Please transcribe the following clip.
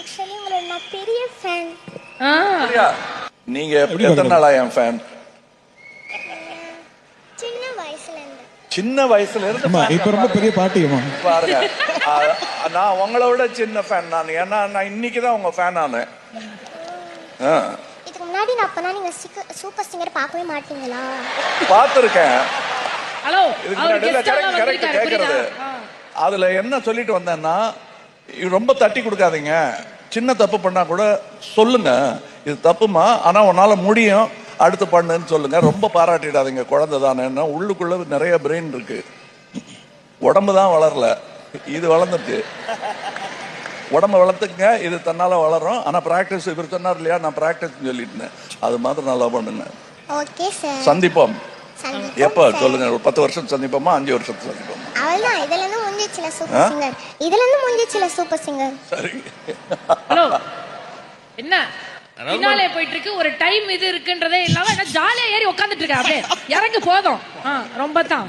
Actually உங்களோட நான் பெரிய ஃபேன். சரியா? நீங்க எத்தனை நாளா என் ஃபேன்? சின்ன வயசுல இருந்து. சின்ன வயசுல இருந்து இப்ப ரொம்ப பெரிய பாட்டியம்மா பாருங்க. நான் உங்களோட சின்ன ஃபேன் நான். ஏன்னா நான் இன்னைக்கு தான் உங்க ஃபேன் ஆனேன். இதுக்கு முன்னாடி நான் அப்பனா நீங்க சூப்பர் சிங்கர் பார்க்கவே மாட்டீங்களா? பார்த்திருக்கேன். ஹலோ கேக்குறது அதுல என்ன சொல்லிட்டு வந்தேன்னா, ரொம்ப தட்டி கொடுக்காதீங்க. சின்ன தப்பு பண்ணா கூட சொல்லுங்க, இது தப்புமா, ஆனா உன்னால முடியும், அடுத்து பண்ணுன்னு சொல்லுங்க. ரொம்ப பாராட்டிடாதீங்க. குழந்தை தானே, உள்ளுக்குள்ள நிறைய பிரெயின் இருக்கு. உடம்பு தான் வளரல, இது வளர்ந்துட்டு. உடம்ப வளர்த்துங்க, இது தன்னால வளரும். ஆனா பிராக்டிஸ், இவர் சொன்னார் இல்லையா, நான் பிராக்டிஸ் சொல்லிட்டேன். அது மாதிரி நல்லா பண்ணுங்க. ஓகே சார், சந்திப்போம். எப்ப சொல்லுங்க? ஒரு 10 வருஷம் சந்திப்போமா, 5 வருஷத்துக்கு சந்திப்போமா? அவ்வளவுதான். இதுல இருந்து முடிஞ்சிச்சுல சூப்பர் சிங்கர். இதுல இருந்து முடிஞ்சிச்சுல சூப்பர் சிங்கர். சரி. ஹலோ, என்ன பின்னாலே போயிட்டு இருக்கு? ஒரு டைம் இது இருக்குன்றதே இல்லாம ஜாலியா ஏறி உட்காந்துட்டு இருக்க. அப்படியே இறங்கு போதும். ரொம்ப தான்.